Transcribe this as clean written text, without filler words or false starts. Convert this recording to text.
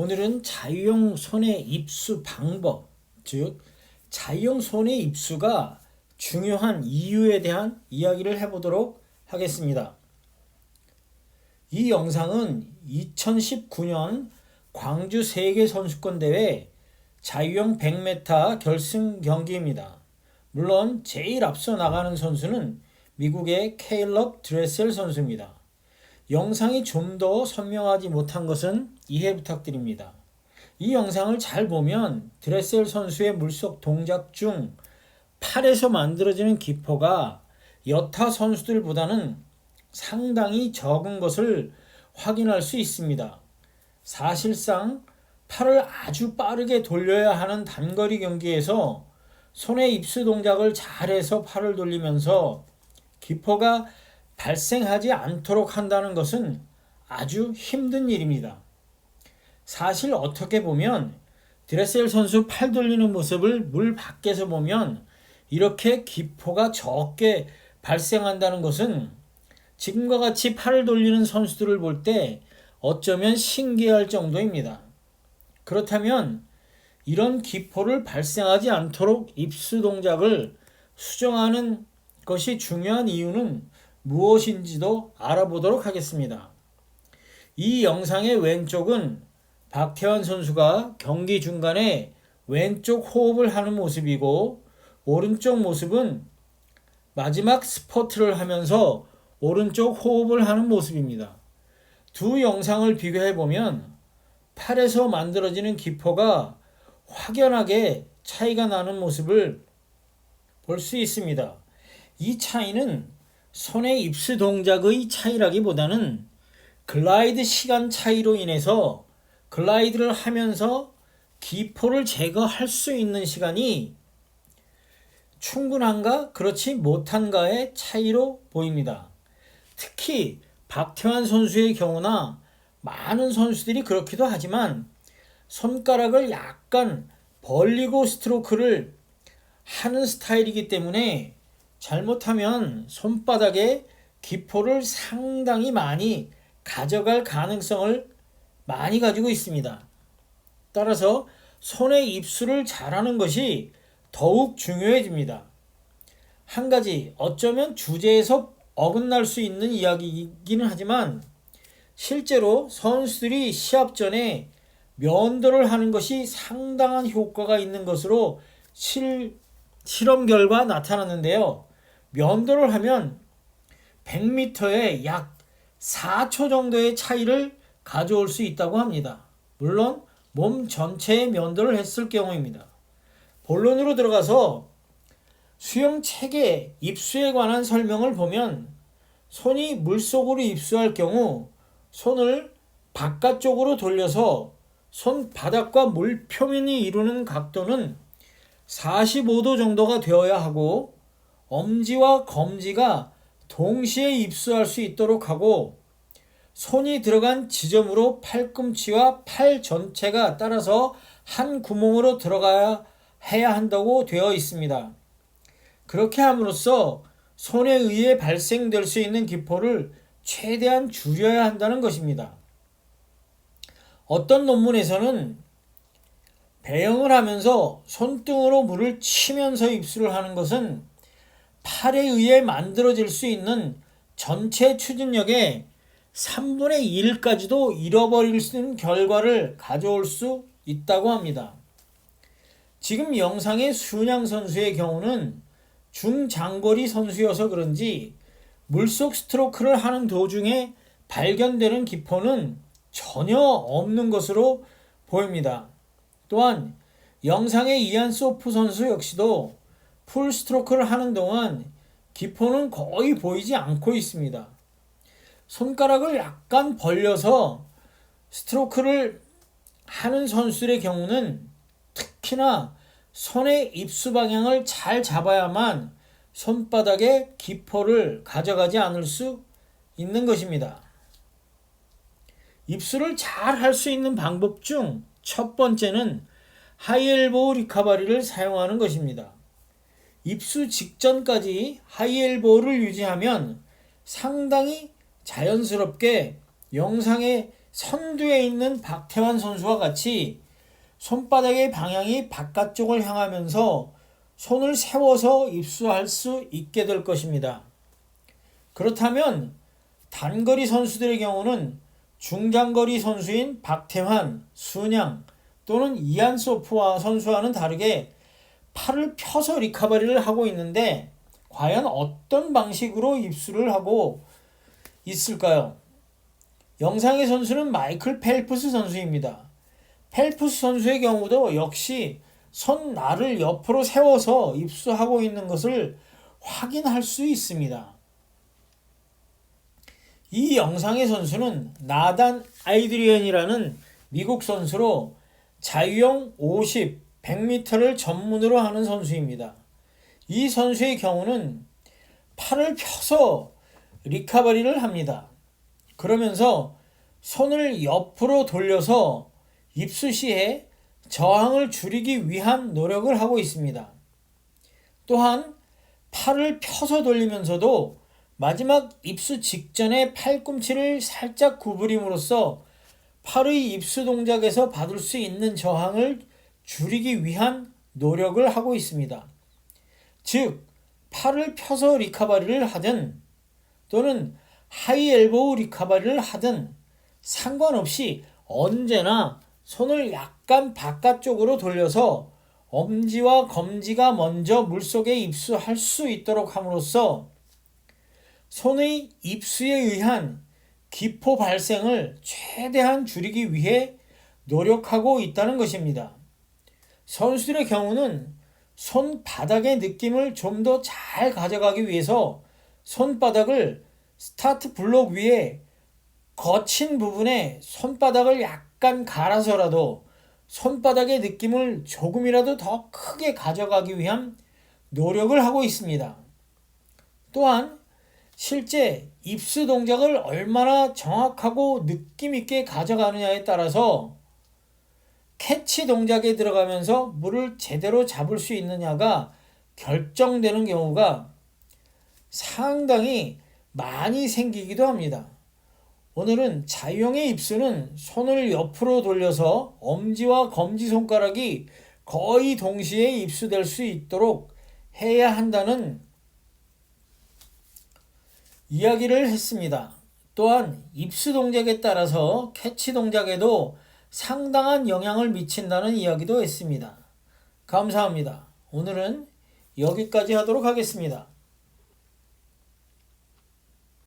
오늘은 자유형 손의 입수 방법, 즉 자유형 손의 입수가 중요한 이유에 대한 이야기를 해보도록 하겠습니다. 이 영상은 2019년 광주 세계선수권대회 자유형 100m 결승 경기입니다. 물론 제일 앞서 나가는 선수는 미국의 케일럽 드레셀 선수입니다. 영상이 좀 더 선명하지 못한 것은 이해 부탁드립니다. 이 영상을 잘 보면 드레셀 선수의 물속 동작 중 팔에서 만들어지는 기포가 여타 선수들보다는 상당히 적은 것을 확인할 수 있습니다. 사실상 팔을 아주 빠르게 돌려야 하는 단거리 경기에서 손의 입수 동작을 잘해서 팔을 돌리면서 기포가 발생하지 않도록 한다는 것은 아주 힘든 일입니다. 사실 어떻게 보면 드레셀 선수 팔 돌리는 모습을 물 밖에서 보면 이렇게 기포가 적게 발생한다는 것은 지금과 같이 팔을 돌리는 선수들을 볼 때 어쩌면 신기할 정도입니다. 그렇다면 이런 기포를 발생하지 않도록 입수 동작을 수정하는 것이 중요한 이유는 무엇인지도 알아보도록 하겠습니다. 이 영상의 왼쪽은 박태환 선수가 경기 중간에 왼쪽 호흡을 하는 모습이고, 오른쪽 모습은 마지막 스퍼트를 하면서 오른쪽 호흡을 하는 모습입니다. 두 영상을 비교해 보면 팔에서 만들어지는 기포가 확연하게 차이가 나는 모습을 볼 수 있습니다. 이 차이는 손의 입수 동작의 차이라기보다는 글라이드 시간 차이로 인해서 글라이드를 하면서 기포를 제거할 수 있는 시간이 충분한가 그렇지 못한가의 차이로 보입니다. 특히 박태환 선수의 경우나 많은 선수들이 그렇기도 하지만 손가락을 약간 벌리고 스트로크를 하는 스타일이기 때문에 잘못하면 손바닥에 기포를 상당히 많이 가져갈 가능성을 많이 가지고 있습니다. 따라서 손의 입수를 잘하는 것이 더욱 중요해집니다. 한 가지 어쩌면 주제에서 어긋날 수 있는 이야기이기는 하지만 실제로 선수들이 시합 전에 면도를 하는 것이 상당한 효과가 있는 것으로 실험 결과 나타났는데요. 면도를 하면 100m에 약 4초 정도의 차이를 가져올 수 있다고 합니다. 물론 몸 전체에 면도를 했을 경우입니다. 본론으로 들어가서 수영 체계 입수에 관한 설명을 보면 손이 물속으로 입수할 경우 손을 바깥쪽으로 돌려서 손바닥과 물 표면이 이루는 각도는 45도 정도가 되어야 하고, 엄지와 검지가 동시에 입수할 수 있도록 하고, 손이 들어간 지점으로 팔꿈치와 팔 전체가 따라서 한 구멍으로 들어가야 해야 한다고 되어 있습니다. 그렇게 함으로써 손에 의해 발생될 수 있는 기포를 최대한 줄여야 한다는 것입니다. 어떤 논문에서는 배영을 하면서 손등으로 물을 치면서 입수를 하는 것은 팔에 의해 만들어질 수 있는 전체 추진력의 3분의 1까지도 잃어버릴 수 있는 결과를 가져올 수 있다고 합니다. 지금 영상의 순양 선수의 경우는 중장거리 선수여서 그런지 물속 스트로크를 하는 도중에 발견되는 기포는 전혀 없는 것으로 보입니다. 또한 영상의 이안 소프 선수 역시도 풀 스트로크를 하는 동안 기포는 거의 보이지 않고 있습니다. 손가락을 약간 벌려서 스트로크를 하는 선수들의 경우는 특히나 손의 입수 방향을 잘 잡아야만 손바닥에 기포를 가져가지 않을 수 있는 것입니다. 입수를 잘 할 수 있는 방법 중 첫 번째는 하이엘보우 리카바리를 사용하는 것입니다. 입수 직전까지 하이엘보우를 유지하면 상당히 자연스럽게 영상에 선두에 있는 박태환 선수와 같이 손바닥의 방향이 바깥쪽을 향하면서 손을 세워서 입수할 수 있게 될 것입니다. 그렇다면 단거리 선수들의 경우는 중장거리 선수인 박태환, 순양 또는 이안소프와 선수와는 다르게 팔을 펴서 리카버리를 하고 있는데 과연 어떤 방식으로 입수를 하고 있을까요? 영상의 선수는 마이클 펠프스 선수입니다. 펠프스 선수의 경우도 역시 손날을 옆으로 세워서 입수하고 있는 것을 확인할 수 있습니다. 이 영상의 선수는 나단 아이드리언이라는 미국 선수로 자유형 50, 100m를 전문으로 하는 선수입니다. 이 선수의 경우는 팔을 펴서 리카버리를 합니다. 그러면서 손을 옆으로 돌려서 입수 시에 저항을 줄이기 위한 노력을 하고 있습니다. 또한 팔을 펴서 돌리면서도 마지막 입수 직전에 팔꿈치를 살짝 구부림으로써 팔의 입수 동작에서 받을 수 있는 저항을 줄이기 위한 노력을 하고 있습니다. 즉, 팔을 펴서 리카버리를 하든 또는 하이 엘보우 리카버리를 하든 상관없이 언제나 손을 약간 바깥쪽으로 돌려서 엄지와 검지가 먼저 물속에 입수할 수 있도록 함으로써 손의 입수에 의한 기포 발생을 최대한 줄이기 위해 노력하고 있다는 것입니다. 선수들의 경우는 손바닥의 느낌을 좀 더 잘 가져가기 위해서 손바닥을 스타트 블록 위에 거친 부분에 손바닥을 약간 갈아서라도 손바닥의 느낌을 조금이라도 더 크게 가져가기 위한 노력을 하고 있습니다. 또한 실제 입수 동작을 얼마나 정확하고 느낌 있게 가져가느냐에 따라서 캐치 동작에 들어가면서 물을 제대로 잡을 수 있느냐가 결정되는 경우가 상당히 많이 생기기도 합니다. 오늘은 자유형의 입수는 손을 옆으로 돌려서 엄지와 검지손가락이 거의 동시에 입수될 수 있도록 해야 한다는 이야기를 했습니다. 또한 입수 동작에 따라서 캐치 동작에도 상당한 영향을 미친다는 이야기도 했습니다. 감사합니다. 오늘은 여기까지 하도록 하겠습니다.